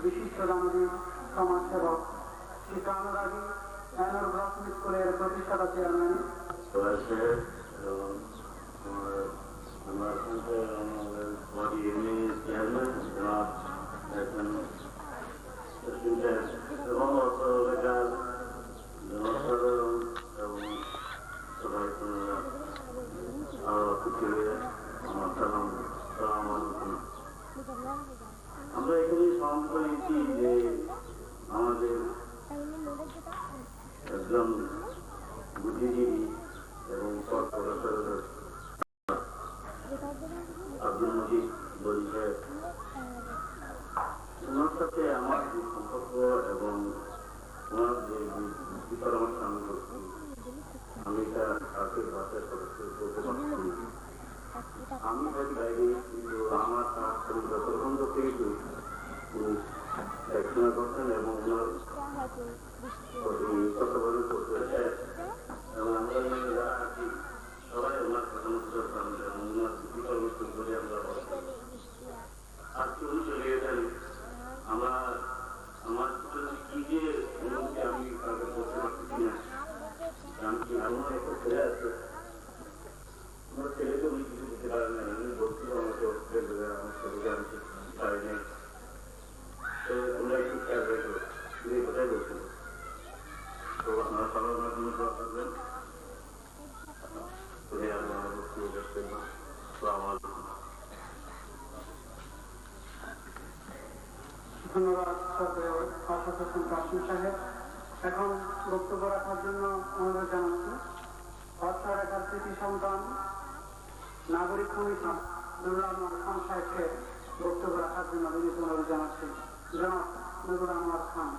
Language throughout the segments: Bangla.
বিশিষ্ট দানবীর সমাজসেবক শিক্ষা অনুরাগী এনর ব্লক স্কুলের প্রতিষ্ঠাতা চেয়ারম্যান আমরা এখানে স্মরণ করেছি যে আমাদের একজন বুদ্ধিজীবী এবং আব্দুল মজিদ বলি সাহেব, ওনার সাথে আমার যে সম্পর্ক এবং ওনার যে পরামর্শ আমি করছি, আমি এটা কাকের ভাষায় সদস্য বলতে পারছি। আমি হয়তো বাইরে, কিন্তু আমার তার প্রবন্ধ থেকে একজনা করতেন এবং ওনার কথা বলে করতে এবং আমরা যারা আছি সবাই ওনার পরামর্শ করতাম এবং ওনার পরামর্শ করে আমরা আজকে উনি চলে গেছেন। আমরা আমার কি যে অনুভূতি আমি কাউকে করতে পারতেছি না, আমি কি আমার একটা ছেলে আছে, আমার ছেলেকে উনি কিছু দিতে পারেন না, উনি বলছিল আমাকে আমার ছেলেকে আমি পারি নাই, তো তোমরা একটু খেয়াল রেখো, এই কথাই বলছিল। তো আপনারা সবাই আমার জন্য দোয়া করবেন। ধন্যবাদ আশাফুল কাসিম সাহেব। এখন বক্তব্য রাখার জন্য অনুরোধ জানাচ্ছি অর্থ রেখার কৃতি সন্তান নাগরিক কমিশন নুরুল আনোয়ার খান সাহেবকে বক্তব্য রাখার জন্য বিনীত অনুরোধ জানাচ্ছি। জনাব নুরুল আনোয়ার খান।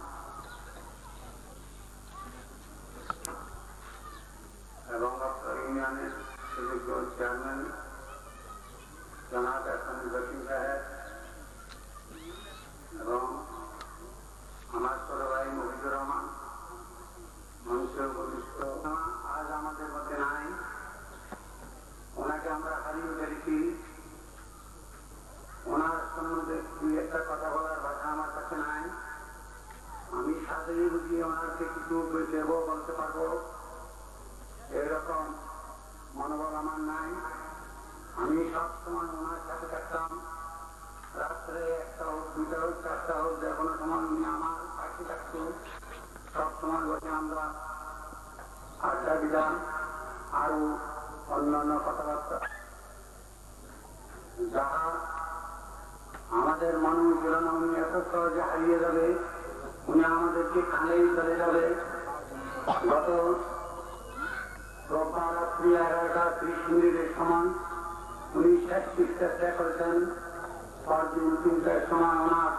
এবং ইউনিয়নের সুযোগ্য চেয়ারম্যান জনাব এহসান জসিম সাহেব এবং আমার ছোট ভাই মফিজুর রহমান, মঞ্চের উপবিষ্ট আজ আমাদের মধ্যে নাই, ওনাকে আমরা হারিয়ে ফেলেছি। ওনার সম্বন্ধে দুই একটা কথা বলার ভাষা আমার কাছে নাই। আমি সাথেই বুঝিয়ে ওনাকে কিছু দেব বলতে পারবো এরকম মনোবল আমার নাই। আমি সবসময় ওনার সাথে থাকতাম, রাত্রে 1টা হোক 2টা হোক 4টা হোক, যে কোনো সময় উনি আমার পাশে থাকতো। সবসময় বসে আমরা আড্ডা দিলাম, আরো অন্যান্য কথাবার্তা, যাহা আমাদের মানুষ জীবনে উনি এত সহজে হারিয়ে যাবে, উনি আমাদেরকে খালেই চলে যাবে। গত রোববার রাত্রি 11টা 30 সময় উনি শেষ চিকিৎসা করেছেন। পরদিন 3টার সময় ওনার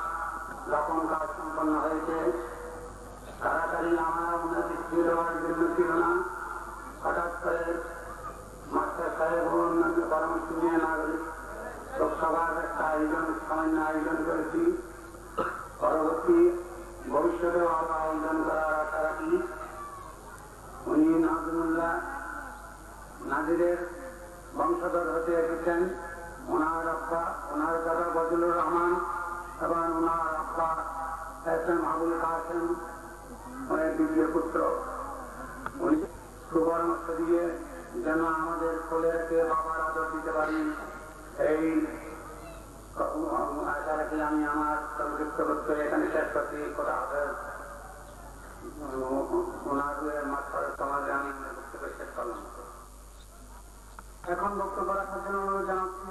দাফন কাজ সম্পন্ন হয়েছে। তাড়াতাড়ি আমরা ওনাকে স্থির হওয়ার জন্য ছিল না। হঠাৎ করে মাস্টার সাহেব ও অন্যান্য পরামর্শ নিয়ে নাগরিক লোকসভার একটা সামান্য আয়োজন করেছি। পরবর্তী ভবিষ্যতেও আরো আয়োজন করার আশা রাখি। উনি নাজমুল্লাহ নাজিরের বংশধর হতে এসেছেন। ওনার আব্বা, ওনার দাদা বজলুর রহমান এবং ওনার আব্বা এসএম আবুল কাসেম ওনার দ্বিতীয় পুত্র। উনি সুপরামর্শ দিয়ে যেন আমাদের ছেলেকে বাবার আদর দিতে পারি, এই আশা রাখি আমি আমার সংযুক্ত করতে এখানে শেষ করছি। কথা হবে ওনার মাত্রার সমাজে আমি বক্তব্য শেষ করলাম। এখন বক্তব্য রাখার জন্য অনুরোধ জানাচ্ছি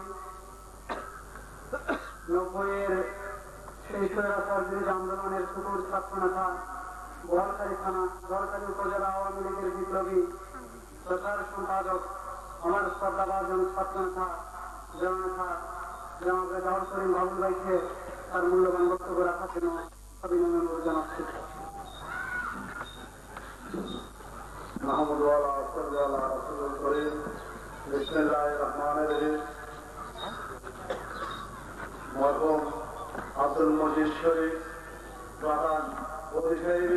90-এর সেই স্বৈরাচার বিরোধী আন্দোলনের সুদূর ছাত্রনেতা, বোয়ালখালী থানা বোয়ালখালী উপজেলা আওয়ামী লীগের বিপ্লবী প্রচার সম্পাদক, আমার শ্রদ্ধাভাজন ছাত্রনেতা জননেতা জনাব রেজাউল করিম বাবুল ভাইকে তার মূল্যবান বক্তব্য রাখার জন্য অভিনন্দন অনুরোধ জানাচ্ছি। মরহুম আব্দুল মজিদ শরীফ প্রধান অধিকারী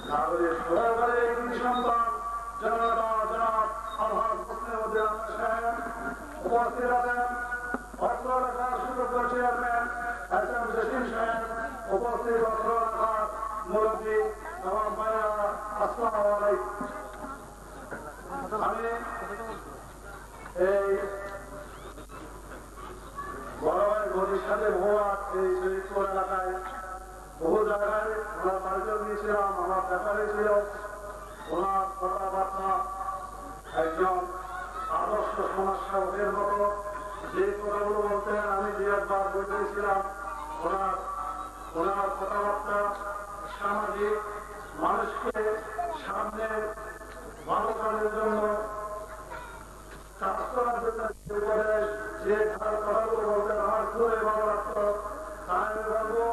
নাগরিক সরকারের সন্তান জনাব আলহাজ মুসলিম উপস্থিত আছেন অর্থ চেয়ারম্যান আসসালামু আলাইকুম। আমি এই বড় ভাই গদির সাথে ভোয়ার এই শরীরপুর এলাকায় বহু জায়গায় ওনার বাড়িতে গিয়েছিলাম, আমার দেখা হয়েছিল। ওনার কথাবার্তা একজন আদর্শ সমাজসেবকের মতো যে কথাগুলো বলতেন আমি দু একবার বলতেছিলাম। ওনার কথাবার্তা সামাজিক মানুষকে সামনে ভালো কাজের জন্য কাজ করার জন্য যে কথাগুলো বলতেন আমার খুবই ভালো লাগতো। তাই আমি বলবো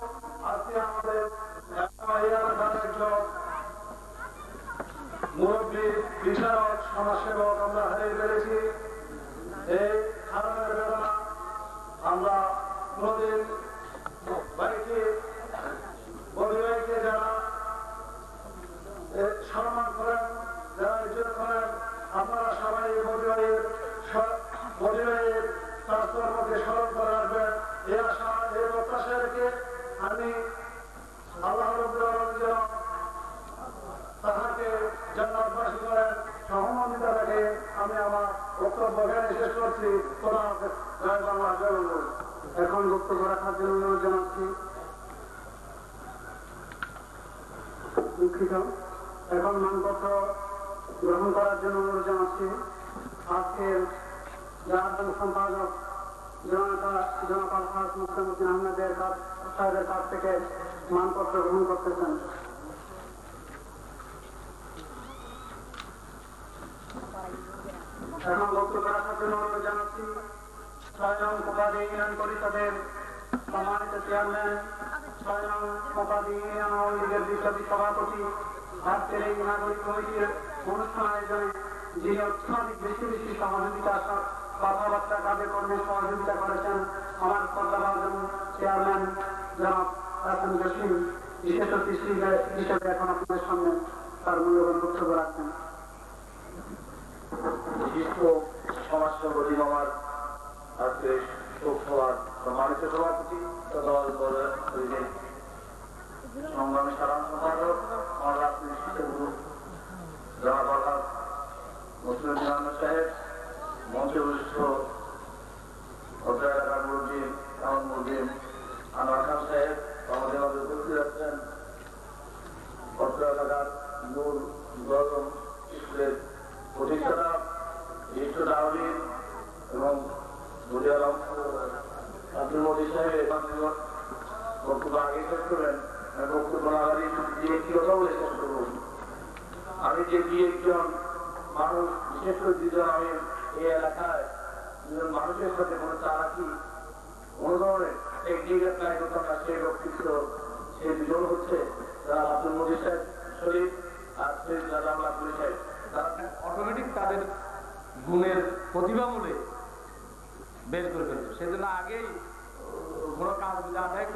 আজকে আমাদের একজন মুরব্বী বিচারক সমাজসেবক আমরা হারিয়ে ফেলেছি। এই হারানোর বেদনা আমরা কোনদিন পরিবারকে যারা সম্মান করেন, যারা ইজ্জত করেন, আপনারা সবাই পরিবারের কাজকর্মকে স্মরণ করে রাখবেন। এই আশা এই প্রত্যাশা রেখে আমি আল্লাহ রাব্বুল আলামিন যেন তাহাকে জান্নাতবাসী করেন সহমর্মিতা রেখে আমি আমার বক্তব্য এখানে শেষ করছি। খোদা হাফেজ। জয় বাংলা, জয় বঙ্গবন্ধু। এখন বক্তব্য রাখার জন্য অনুরোধ জানাচ্ছি। দুঃখিত, এখন মানপত্র গ্রহণ করার জন্য অনুরোধ জানাচ্ছি। আজকের জাহাজ সম্পাদক জনাব আলহাজ মুস্তামুদ্দিন আহমেদের সাহেবের কাছ থেকে মানপত্র গ্রহণ করতেছেন। এখন বক্তব্য রাখার জন্য অনুরোধ জানাচ্ছি ৬ নং কোপাদি ইউনিয়ন পরিষদের সম্মানিত চেয়ারম্যান, ৬ নং কোপাদি ইউনিয়ন আওয়ামী লীগের বিপ্লবী সভাপতি, আজকের এই নাগরিক কমিটির অনুষ্ঠান আয়োজনে যিনি অত্যাধিক বেশি বেশি সহযোগিতা কথাবার্তা কাজে কর্মে সহযোগিতা করেছেন আমার শ্রদ্ধাভাজন চেয়ারম্যান জনাব হাসান জসিম বিশেষ অতিথি হিসেবে এখন আপনাদের সামনে তার মূল্যবান বক্তব্য রাখছেন। বিশিষ্ট সমাজসেবক আমার আজকে শোকসভার সম্মানিত সভাপতি, সংগ্রামী সাধারণ সম্পাদক, আমার রাজনীতি শিক্ষাগুরু জনাব আলহাজ মুস্তামুদ্দিন আহমেদ সাহেব, মঞ্চে বরিষ্ঠ অত্র এলাকার মুরব্বী আনোয়ার খান সাহেব আমাদের মাঝে উপস্থিত আছেন, অত্র এলাকার মূল গৌতম স্কুলের প্রতিষ্ঠাতা বিশিষ্ট নাগরিক এবং আব্দুল মজিদ সাহেব বক্তব্য আগে শেষ করবেন। বক্তব্য আগামী যে একটি কথা বলে শেষ করব। আমি যে দুই একজন মানুষ, বিশেষ করে দুজন, আমি এই এলাকায় দুজন মানুষের সাথে কোনো তারা কি কোনো ধরনের টেকনিক অ্যাপ্লাই করতাম না, সেই ব্যক্তিত্ব সেই দুজন হচ্ছে আব্দুল মজিদ সাহেব শরীফ আর শরীফ রাজাউল্লাহ পুলিশ সাহেব। তারা অটোমেটিক তাদের গুণের প্রতিভা বলে বের করে ফেলতো। সেজন্য আগেই কোনো কাজ আদায়